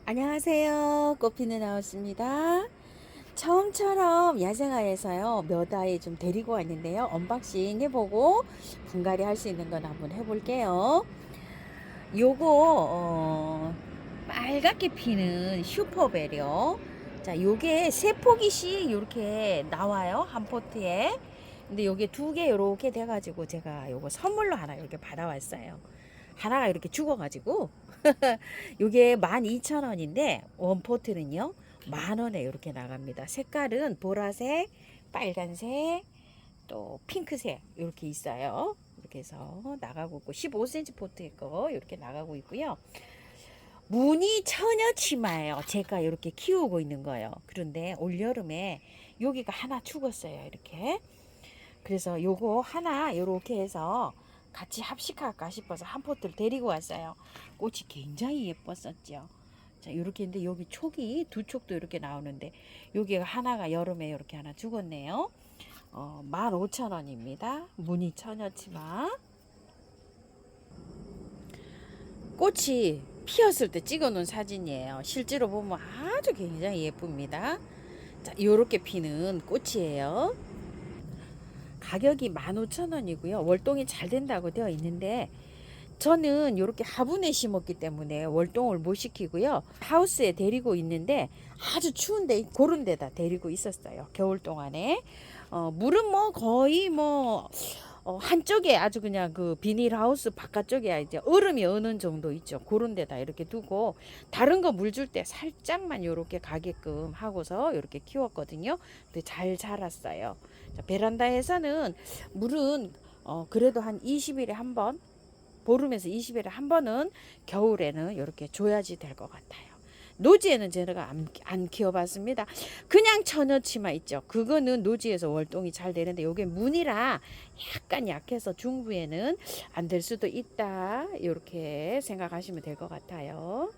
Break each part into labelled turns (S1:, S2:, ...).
S1: 안녕하세요. 꽃피는 하우스입니다. 처음처럼 야생화에서요 몇 아이 좀 데리고 왔는데요, 언박싱 해보고 분갈이 할 수 있는 건 한번 해볼게요. 요거 빨갛게 피는 슈퍼베리요. 자, 요게 세 포기씩 이렇게 나와요, 한 포트에. 근데 요게 두 개 요렇게 돼가지고 제가 요거 선물로 하나 이렇게 받아왔어요. 하나가 이렇게 죽어가지고 요게 12,000원인데 원포트는요 10,000원에 이렇게 나갑니다. 색깔은 보라색, 빨간색, 또 핑크색 이렇게 있어요. 이렇게 해서 나가고 있고 15cm 포트의 거 이렇게 나가고 있고요. 무늬 처녀 치마예요. 제가 이렇게 키우고 있는 거예요. 그런데 올여름에 여기가 하나 죽었어요. 이렇게. 그래서 요거 하나 이렇게 해서 같이 합식할까 싶어서 한 포트를 데리고 왔어요. 꽃이 굉장히 예뻤었죠. 자, 이렇게 했는데 여기 촉이 두 촉도 이렇게 나오는데 여기가 하나가 여름에 이렇게 하나 죽었네요. 15,000원입니다. 무늬 처녀치마. 꽃이 피었을 때 찍어 놓은 사진이에요. 실제로 보면 아주 굉장히 예쁩니다. 자, 이렇게 피는 꽃이에요. 가격이 15,000원이고요. 월동이 잘 된다고 되어 있는데 저는 이렇게 화분에 심었기 때문에 월동을 못 시키고요. 하우스에 데리고 있는데 아주 추운데 그런 데다 데리고 있었어요. 겨울 동안에. 물은 뭐 거의 뭐 한쪽에 아주 그냥 그 비닐하우스 바깥쪽에 이제 얼음이 어는 정도 있죠. 그런 데다 이렇게 두고 다른 거 물 줄 때 살짝만 이렇게 가게끔 하고서 이렇게 키웠거든요. 근데 잘 자랐어요. 자, 베란다에서는 물은 그래도 한 20일에 한 번, 보름에서 20일에 한 번은 겨울에는 이렇게 줘야지 될 것 같아요. 노지에는 제가 안 키워봤습니다. 그냥 처녀치마 있죠. 그거는 노지에서 월동이 잘 되는데 요게 무늬라 약간 약해서 중부에는 안 될 수도 있다. 이렇게 생각하시면 될 것 같아요.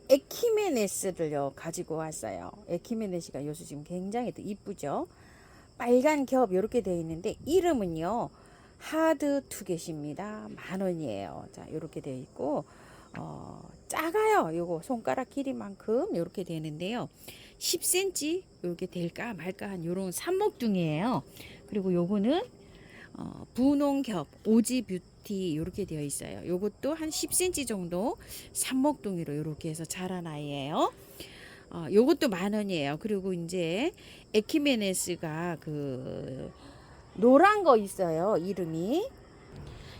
S1: 에키메네스를요 가지고 왔어요. 에키메네스가 요새 지금 굉장히 이쁘죠. 빨간 겹 이렇게 되어 있는데 이름은요 하드 투겟입니다. 10,000원이에요. 자, 이렇게 되어 있고 작아요. 요거 손가락 길이만큼 이렇게 되는데요. 10cm 이렇게 될까 말까 한 요런 삽목둥이에요. 그리고 요거는 분홍겹 오지 뷰티 이렇게 되어 있어요. 요것도 한 10cm 정도 삽목둥이로 이렇게 해서 자란 아이예요. 요것도 10,000원이에요. 그리고 이제 에키메네스가 그 노란 거 있어요. 이름이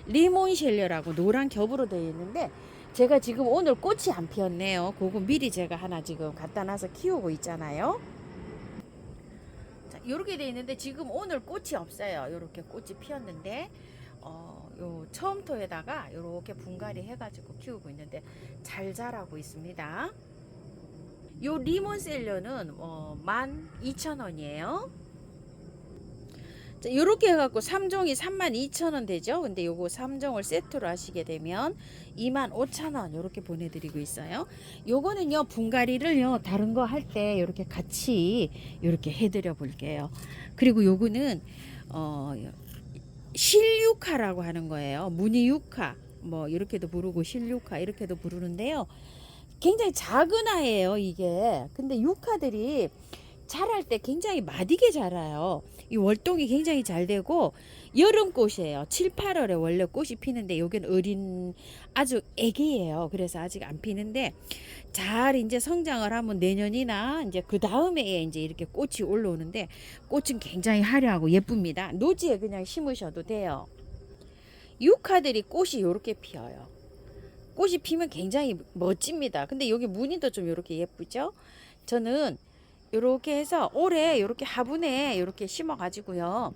S1: 리몬실레라고 노란 겹으로 되어 있는데 제가 지금 오늘 꽃이 안 피었네요. 그거 미리 제가 하나 지금 갖다 놔서 키우고 있잖아요. 자, 요렇게 되어 있는데 지금 오늘 꽃이 없어요. 요렇게 꽃이 피었는데 요 처음토에다가 요렇게 분갈이 해가지고 키우고 있는데 잘 자라고 있습니다. 요 리몬셀러는 12,000원이에요. 이렇게 해갖고 3종이 32,000원 되죠. 근데 요거 3종을 세트로 하시게 되면 25,000원 이렇게 보내드리고 있어요. 요거는요 분갈이를요 다른 거 할 때 이렇게 같이 이렇게 해드려 볼게요. 그리고 요거는 실육화라고 하는 거예요. 무늬육화 뭐 이렇게도 부르고 실육화 이렇게도 부르는데요. 굉장히 작은 아이예요 이게. 근데 육화들이 자랄 때 굉장히 마디게 자라요. 이 월동이 굉장히 잘 되고 여름꽃이에요. 7, 8월에 원래 꽃이 피는데 여기는 어린 아주 애기예요. 그래서 아직 안 피는데 잘 이제 성장을 하면 내년이나 이제 그 다음에 이제 이렇게 꽃이 올라오는데 꽃은 굉장히 화려하고 예쁩니다. 노지에 그냥 심으셔도 돼요. 유카들이 꽃이 이렇게 피어요. 꽃이 피면 굉장히 멋집니다. 근데 여기 무늬도 좀 이렇게 예쁘죠? 저는 이렇게 해서 올해 이렇게 화분에 이렇게 심어 가지고요.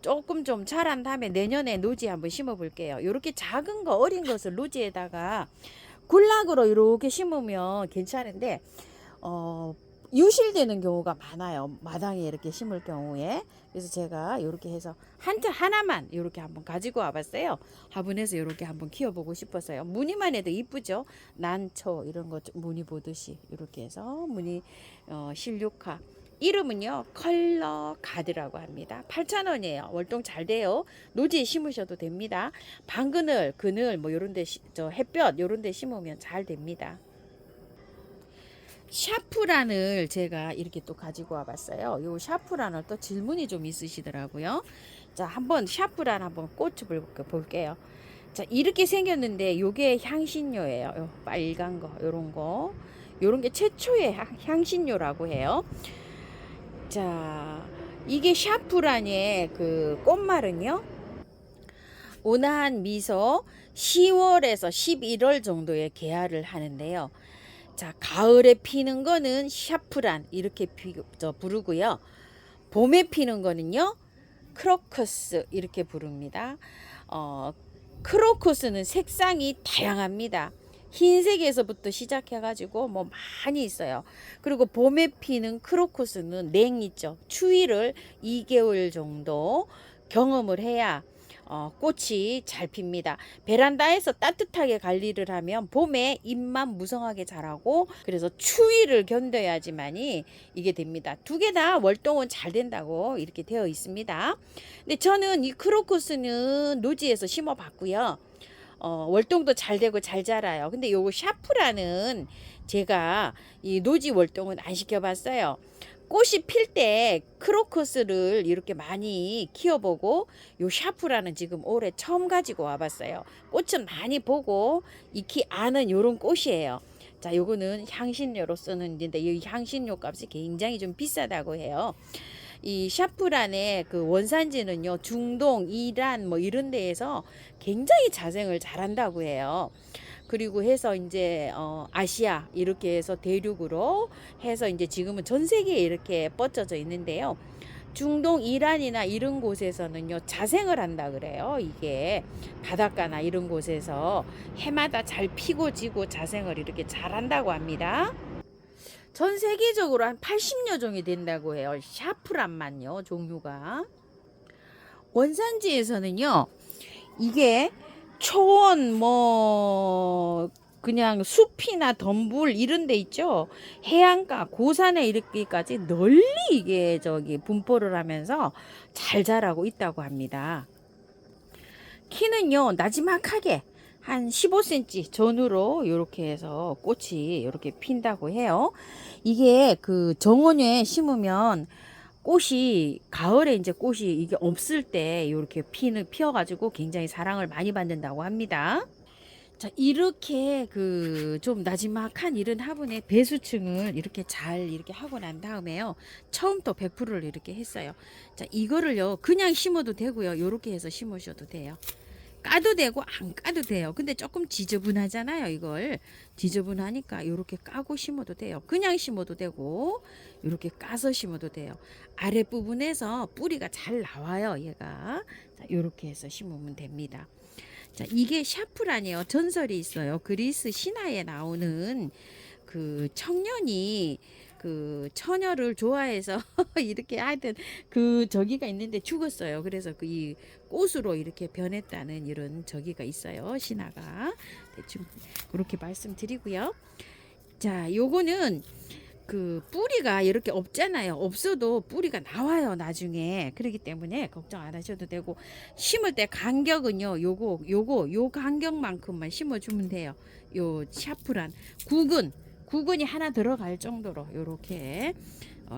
S1: 조금 좀 자란 다음에 내년에 노지에 한번 심어 볼게요. 이렇게 작은 거 어린 것을 노지에다가 굴락으로 이렇게 심으면 괜찮은데 유실되는 경우가 많아요. 마당에 이렇게 심을 경우에. 그래서 제가 이렇게 해서 하나만 이렇게 한번 가지고 와봤어요. 화분에서 이렇게 한번 키워보고 싶어서요. 무늬만 해도 이쁘죠. 난초 이런 거 무늬 보듯이 이렇게 해서 무늬 실육화. 이름은요 컬러 가드라고 합니다. 8,000원이에요. 월동 잘 돼요. 노지에 심으셔도 됩니다. 방그늘 그늘 뭐 요런데 저 햇볕 요런데 심으면 잘 됩니다. 샤프란을 제가 이렇게 또 가지고 와봤어요. 요 샤프란을 또 질문이 좀 있으시더라고요. 자, 한번 샤프란 한번 꽃을 볼게요. 자, 이렇게 생겼는데 요게 향신료예요. 요 빨간 거, 요런 거. 요런 게 최초의 향신료라고 해요. 자, 이게 샤프란의 그 꽃말은요. 온화한 미소 10월에서 11월 정도에 개화를 하는데요. 자, 가을에 피는 거는 샤프란 이렇게 부르고요. 봄에 피는 거는요. 크로커스 이렇게 부릅니다. 크로커스는 색상이 다양합니다. 흰색에서부터 시작해가지고 뭐 많이 있어요. 그리고 봄에 피는 크로커스는 냉 있죠. 추위를 2개월 정도 경험을 해야 꽃이 잘 핍니다. 베란다에서 따뜻하게 관리를 하면 봄에 잎만 무성하게 자라고 그래서 추위를 견뎌야지만이 이게 됩니다. 두 개 다 월동은 잘 된다고 이렇게 되어 있습니다. 근데 저는 이 크로커스는 노지에서 심어 봤고요. 월동도 잘 되고 잘 자라요. 근데 요거 샤프라는 제가 이 노지 월동은 안 시켜봤어요. 꽃이 필 때 크로커스를 이렇게 많이 키워보고 요 샤프라는 지금 올해 처음 가지고 와봤어요. 꽃은 많이 보고 익히 아는 요런 꽃이에요. 자, 요거는 향신료로 쓰는 데인데 이 향신료 값이 굉장히 좀 비싸다고 해요. 이 샤프란의 그 원산지는요, 중동, 이란 뭐 이런 데에서 굉장히 자생을 잘한다고 해요. 그리고 해서 이제 아시아 이렇게 해서 대륙으로 해서 이제 지금은 전 세계에 이렇게 뻗쳐져 있는데요. 중동 이란이나 이런 곳에서는요 자생을 한다 그래요. 이게 바닷가나 이런 곳에서 해마다 잘 피고 지고 자생을 이렇게 잘한다고 합니다. 전 세계적으로 한 80여 종이 된다고 해요. 샤프란만요 종류가. 원산지에서는요 이게 초원 뭐 그냥 숲이나 덤불 이런 데 있죠. 해안가 고산에 이르기까지 널리 이게 분포를 하면서 잘 자라고 있다고 합니다. 키는요 나지막하게 한 15cm 전후로 이렇게 해서 꽃이 이렇게 핀다고 해요. 이게 그 정원에 심으면 꽃이 가을에 이제 꽃이 이게 없을 때 이렇게 피어가지고 굉장히 사랑을 많이 받는다고 합니다. 자, 이렇게 그 좀 나지막한 이런 화분에 배수층을 이렇게 잘 이렇게 하고 난 다음에요. 처음 또 100%를 이렇게 했어요. 자, 이거를요 그냥 심어도 되고요. 이렇게 해서 심으셔도 돼요. 까도 되고 안 까도 돼요. 근데 조금 지저분하잖아요. 이걸 지저분하니까 이렇게 까고 심어도 돼요. 그냥 심어도 되고 이렇게 까서 심어도 돼요. 아랫부분에서 뿌리가 잘 나와요. 얘가 자, 이렇게 해서 심으면 됩니다. 자, 이게 샤프란이에요. 전설이 있어요. 그리스 신화에 나오는 그 청년이 그 처녀를 좋아해서 이렇게 하여튼 그 저기가 있는데 죽었어요. 그래서 그 이 꽃으로 이렇게 변했다는 이런 저기가 있어요. 신화가 대충 그렇게 말씀드리고요. 자, 요거는 그 뿌리가 이렇게 없잖아요. 없어도 뿌리가 나와요 나중에. 그렇기 때문에 걱정 안 하셔도 되고 심을 때 간격은요 요 간격만큼만 심어주면 돼요. 요 샤프란 구근이 하나 들어갈 정도로 요렇게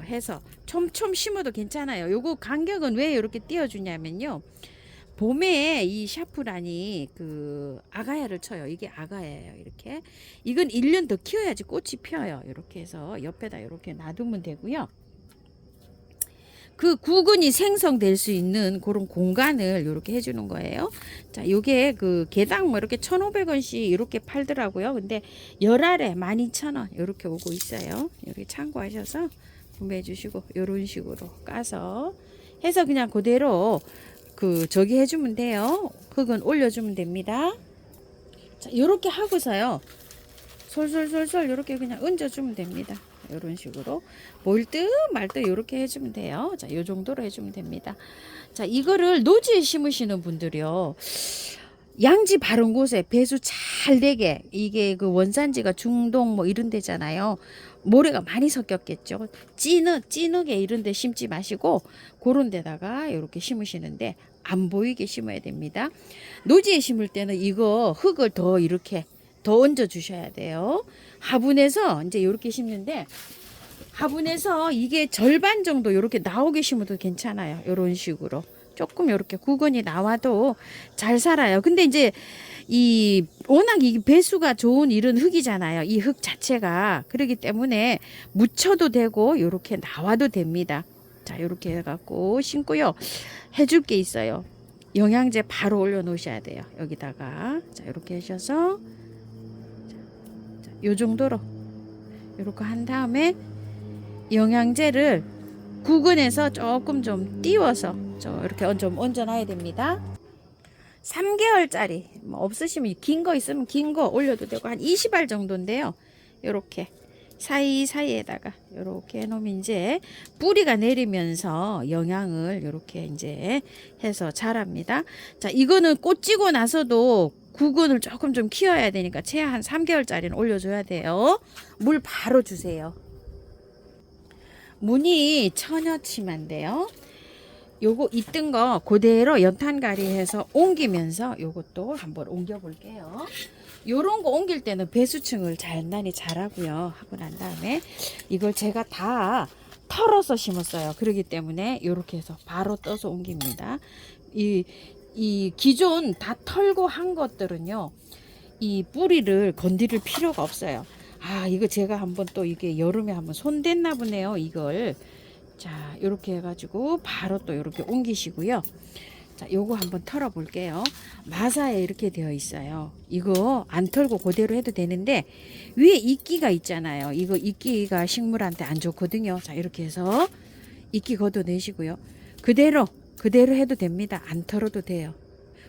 S1: 해서 촘촘 심어도 괜찮아요. 요거 간격은 왜 이렇게 띄워주냐면요 봄에 이 샤프란이 그 아가야를 쳐요. 이게 아가야예요. 이렇게 이건 1년 더 키워야지 꽃이 피어요. 이렇게 해서 옆에다 이렇게 놔두면 되고요. 그 구근이 생성될 수 있는 그런 공간을 이렇게 해주는 거예요. 자, 요게 그 개당 뭐 이렇게 1,500원씩 이렇게 팔더라고요. 근데 열알에 12,000원 이렇게 오고 있어요. 이렇게 참고하셔서 구매해 주시고 이런 식으로 까서 해서 그냥 그대로 그 저기 해주면 돼요. 흙은 올려주면 됩니다. 자, 요렇게 하고서요. 솔솔솔솔 요렇게 그냥 얹어주면 됩니다. 이런 식으로 보일 듯 말 듯 요렇게 해주면 돼요. 자, 요 정도로 해주면 됩니다. 자, 이거를 노지에 심으시는 분들이요. 양지 바른 곳에 배수 잘 되게 이게 그 원산지가 중동 뭐 이런 데잖아요. 모래가 많이 섞였겠죠. 찌느게 이런 데 심지 마시고 그런 데다가 이렇게 심으시는데 안 보이게 심어야 됩니다. 노지에 심을 때는 이거 흙을 더 이렇게 더 얹어 주셔야 돼요. 화분에서 이제 이렇게 심는데, 화분에서 이게 절반 정도 이렇게 나오게 심어도 괜찮아요. 이런 식으로 조금 이렇게 구근이 나와도 잘 살아요. 근데 이제 이 워낙 이 배수가 좋은 이런 흙이잖아요. 이 흙 자체가. 그렇기 때문에 묻혀도 되고 이렇게 나와도 됩니다. 자, 이렇게 해갖고 심고요. 해줄 게 있어요. 영양제 바로 올려 놓으셔야 돼요. 여기다가. 자, 이렇게 하셔서 자, 요 정도로 이렇게 한 다음에 영양제를 구근에서 조금 좀 띄워서 이렇게 좀 얹어놔야 됩니다. 3개월짜리 뭐 없으시면 긴 거 있으면 긴 거 올려도 되고 한 20알 정도인데요. 이렇게 사이사이에다가 이렇게 해놓으면 이제 뿌리가 내리면서 영양을 이렇게 이제 해서 자랍니다. 자, 이거는 꽃 찌고 나서도 구근을 조금 좀 키워야 되니까 최하 한 3개월짜리는 올려줘야 돼요. 물 바로 주세요. 무늬 처녀치마인데요. 요거 있던 거 그대로 연탄가리 해서 옮기면서 요것도 한번 옮겨 볼게요. 요런 거 옮길 때는 배수층을 단단히 잘하고요. 하고 난 다음에 이걸 제가 다 털어서 심었어요. 그렇기 때문에 요렇게 해서 바로 떠서 옮깁니다. 이 기존 다 털고 한 것들은요, 이 뿌리를 건드릴 필요가 없어요. 아, 이거 제가 한번 또 이게 여름에 한번 손댔나 보네요. 이걸. 자, 이렇게 해가지고 바로 또 이렇게 옮기시고요. 자, 요거 한번 털어 볼게요. 마사에 이렇게 되어 있어요. 이거 안 털고 그대로 해도 되는데 위에 이끼가 있잖아요. 이거 이끼가 식물한테 안 좋거든요. 자, 이렇게 해서 이끼 걷어내시고요. 그대로 해도 됩니다. 안 털어도 돼요.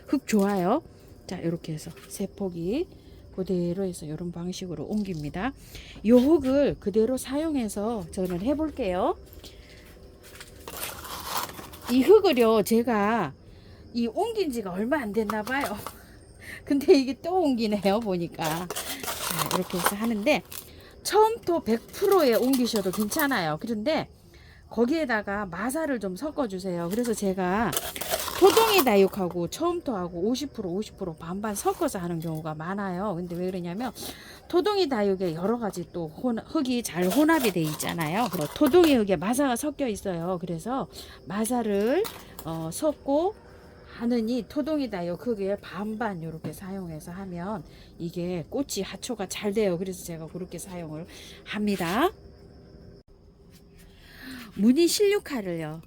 S1: 흙 좋아요. 자, 이렇게 해서 세 포기 그대로 해서 이런 방식으로 옮깁니다. 요 흙을 그대로 사용해서 저는 해볼게요. 이 흙을요, 제가 이 옮긴 지가 얼마 안 됐나 봐요. 근데 이게 또 옮기네요, 보니까. 자, 이렇게 해서 하는데 처음부터 100%에 옮기셔도 괜찮아요. 그런데 거기에다가 마사를 좀 섞어주세요. 그래서 제가 토동이 다육하고 처음부터 하고 50% 반반 섞어서 하는 경우가 많아요. 근데 왜 그러냐면 토동이 다육에 여러 가지 또 흙이 잘 혼합이 돼 있잖아요. 그리고 토동이 흙에 마사가 섞여 있어요. 그래서 마사를 섞고 하느니 토동이 다육 흙에 반반 이렇게 사용해서 하면 이게 꽃이 하초가 잘 돼요. 그래서 제가 그렇게 사용을 합니다. 무늬 실육화를요,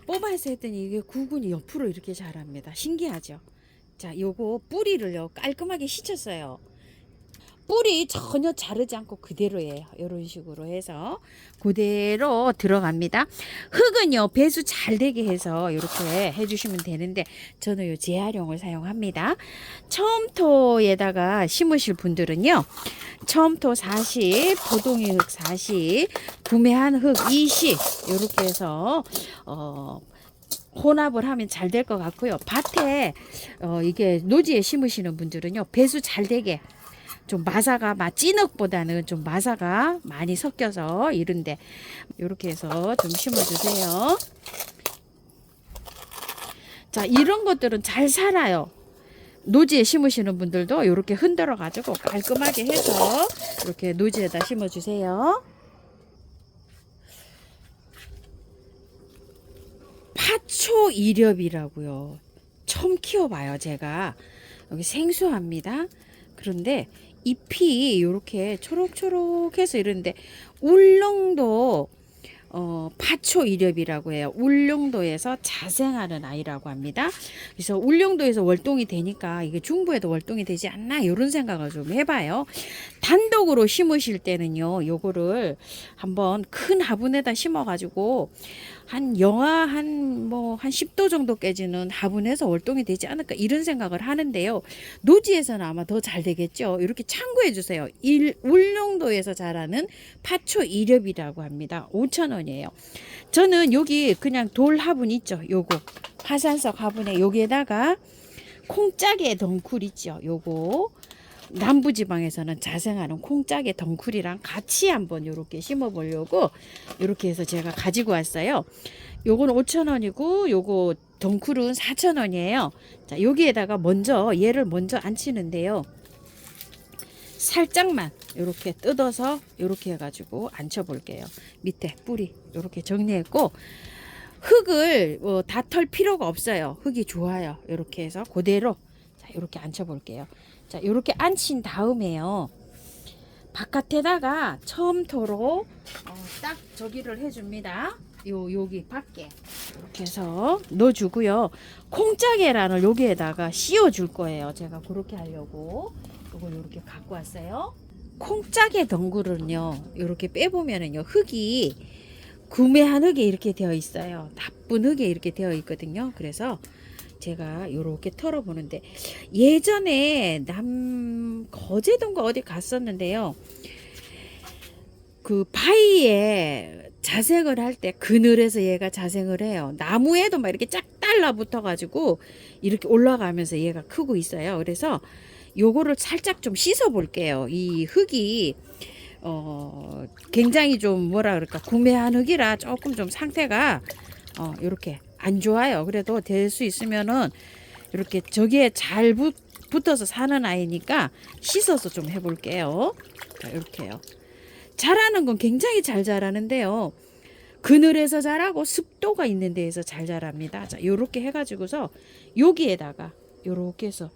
S1: 뽑아서 했더니 이게 구근이 옆으로 이렇게 자랍니다. 신기하죠? 자, 요거 뿌리를요 깔끔하게 씻었어요. 뿌리 전혀 자르지 않고 그대로예요. 이런 식으로 해서 그대로 들어갑니다. 흙은요 배수 잘 되게 해서 이렇게 해주시면 되는데 저는 요 재활용을 사용합니다. 처음토에다가 심으실 분들은요, 처음토 40, 포동이 흙 40, 구매한 흙 20 이렇게 해서 혼합을 하면 잘 될 것 같고요. 밭에 이게 노지에 심으시는 분들은요 배수 잘 되게 좀 마사가 찐흙보다는 좀 마사가 많이 섞여서 이런데 이렇게 해서 좀 심어주세요. 자, 이런 것들은 잘 살아요. 노지에 심으시는 분들도 이렇게 흔들어 가지고 깔끔하게 해서 이렇게 노지에다 심어주세요. 파초이렵이라고요. 처음 키워봐요. 제가 여기 생소합니다. 그런데 잎이 이렇게 초록초록해서 이러는데 울릉도 파초이렵이라고 해요. 울릉도에서 자생하는 아이라고 합니다. 그래서 울릉도에서 월동이 되니까 이게 중부에도 월동이 되지 않나 이런 생각을 좀 해봐요. 단독으로 심으실 때는요, 요거를 한번 큰 화분에다 심어가지고 한 영하 한 10도 정도 깨지는 화분에서 월동이 되지 않을까 이런 생각을 하는데요. 노지에서는 아마 더 잘 되겠죠. 이렇게 참고해 주세요. 울릉도에서 자라는 파초이렵이라고 합니다. 5,000원이에요. 저는 여기 그냥 돌 화분 있죠. 요거 화산석 화분에 여기에다가 콩짜개 덩쿨 있죠. 요거 남부지방에서는 자생하는 콩짜개 덩쿨이랑 같이 한번 이렇게 심어 보려고 이렇게 해서 제가 가지고 왔어요. 요거는 5,000원이고 요거 덩쿨은 4,000원이에요. 자, 여기에다가 얘를 먼저 앉히는데요. 살짝만 이렇게 뜯어서 이렇게 해가지고 앉혀 볼게요. 밑에 뿌리 이렇게 정리했고, 흙을 다 털 필요가 없어요. 흙이 좋아요. 이렇게 해서 그대로 자 이렇게 앉혀 볼게요. 자 이렇게 앉힌 다음에요, 바깥에다가 처음토로 딱 저기를 해줍니다. 여기 밖에 이렇게 해서 넣어주고요. 콩짜 계란을 여기에다가 씌워줄 거예요. 제가 그렇게 하려고 이걸 이렇게 갖고 왔어요. 콩짜개 덩굴은요, 이렇게 빼보면은요, 흙이 구매한 흙에 이렇게 되어 있어요. 나쁜 흙에 이렇게 되어 있거든요. 그래서 제가 이렇게 털어보는데, 예전에 거제도인가 어디 갔었는데요, 그 바위에 자생을 할 때 그늘에서 얘가 자생을 해요. 나무에도 막 이렇게 쫙 달라붙어 가지고 이렇게 올라가면서 얘가 크고 있어요. 그래서 요거를 살짝 좀 씻어 볼게요. 이 흙이 굉장히 좀 뭐라 그럴까, 구매한 흙이라 조금 좀 상태가 이렇게 안 좋아요. 그래도 될 수 있으면은 이렇게 저기에 잘 붙어서 사는 아이니까 씻어서 좀 해볼게요. 자, 이렇게요. 자라는 건 굉장히 잘 자라는데요, 그늘에서 자라고 습도가 있는 데에서 잘 자랍니다. 자, 요렇게 해가지고서 여기에다가 요렇게 해서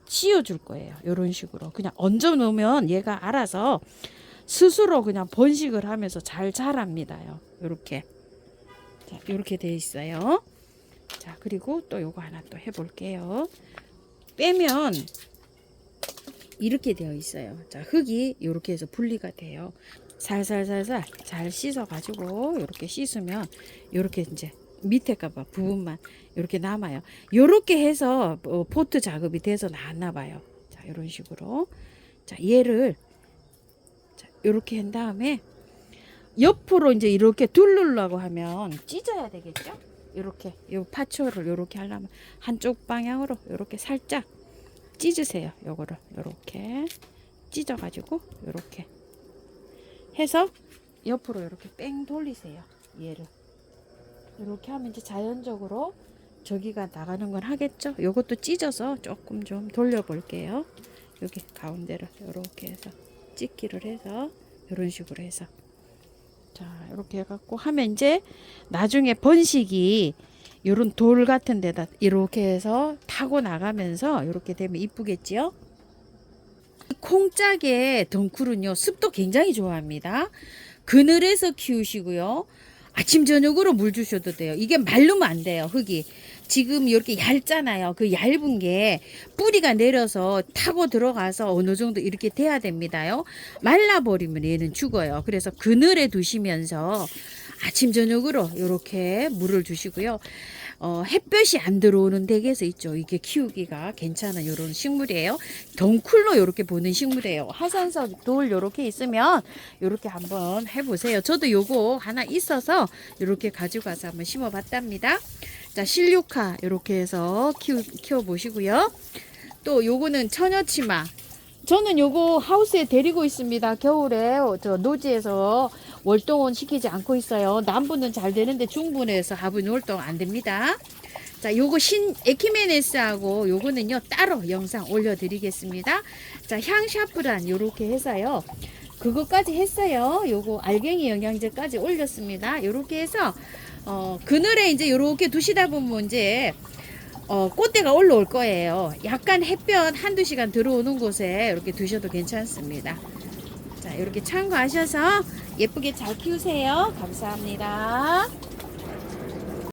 S1: 씌워줄 거예요. 요런 식으로 그냥 얹어 놓으면 얘가 알아서 스스로 그냥 번식을 하면서 잘 자랍니다요. 요렇게. 자, 요렇게 돼 있어요. 자, 그리고 또 요거 하나 또 해볼게요. 빼면 이렇게 되어 있어요. 자, 흙이 이렇게 해서 분리가 돼요. 살살살살 잘 씻어 가지고 이렇게 씻으면 이렇게 이제 밑에 가봐 부분만 이렇게 남아요. 이렇게 해서 포트 작업이 돼서 나왔나 봐요. 자, 이런 식으로. 자, 얘를 자, 이렇게 한 다음에 옆으로 이제 이렇게 둘르려고 하면 찢어야 되겠죠? 이렇게 요 파초를 이렇게 하려면 한쪽 방향으로 이렇게 살짝 찢으세요. 요거를 요렇게 찢어 가지고 요렇게 해서 옆으로 이렇게 뺑 돌리세요. 얘를 이렇게 하면 이제 자연적으로 저기가 나가는 건 하겠죠. 요것도 찢어서 조금 좀 돌려 볼게요. 여기 가운데를 이렇게 해서 찢기를 해서 이런 식으로 해서, 자 이렇게 해갖고 하면 이제 나중에 번식이 요런 돌 같은 데다 이렇게 해서 타고 나가면서 이렇게 되면 이쁘겠지요. 콩짝의 덩쿨은요, 습도 굉장히 좋아합니다. 그늘에서 키우시고요, 아침 저녁으로 물 주셔도 돼요. 이게 마르면 안 돼요. 흙이 지금 이렇게 얇잖아요. 그 얇은 게 뿌리가 내려서 타고 들어가서 어느 정도 이렇게 돼야 됩니다요. 말라버리면 얘는 죽어요. 그래서 그늘에 두시면서 아침 저녁으로 이렇게 물을 주시고요. 햇볕이 안 들어오는 댁에서 있죠. 이게 키우기가 괜찮은 이런 식물이에요. 덩쿨로 이렇게 보는 식물이에요. 하산석 돌 이렇게 있으면 이렇게 한번 해보세요. 저도 요거 하나 있어서 이렇게 가지고 가서 한번 심어봤답니다. 자, 실류카 이렇게 해서 키워 보시고요. 또 요거는 처녀치마. 저는 요거 하우스에 데리고 있습니다. 겨울에 저 노지에서 월동은 시키지 않고 있어요. 남부는 잘 되는데 중부에서 하부는 월동 안 됩니다. 자, 요거 에키메네스하고 요거는요 따로 영상 올려드리겠습니다. 자, 향샤프란 요렇게 해서요, 그거까지 했어요. 요거 알갱이 영양제까지 올렸습니다. 요렇게 해서 그늘에 이제 요렇게 두시다 보면 이제 꽃대가 올라올 거예요. 약간 햇볕 한두 시간 들어오는 곳에 이렇게 두셔도 괜찮습니다. 자, 이렇게 참고하셔서 예쁘게 잘 키우세요. 감사합니다.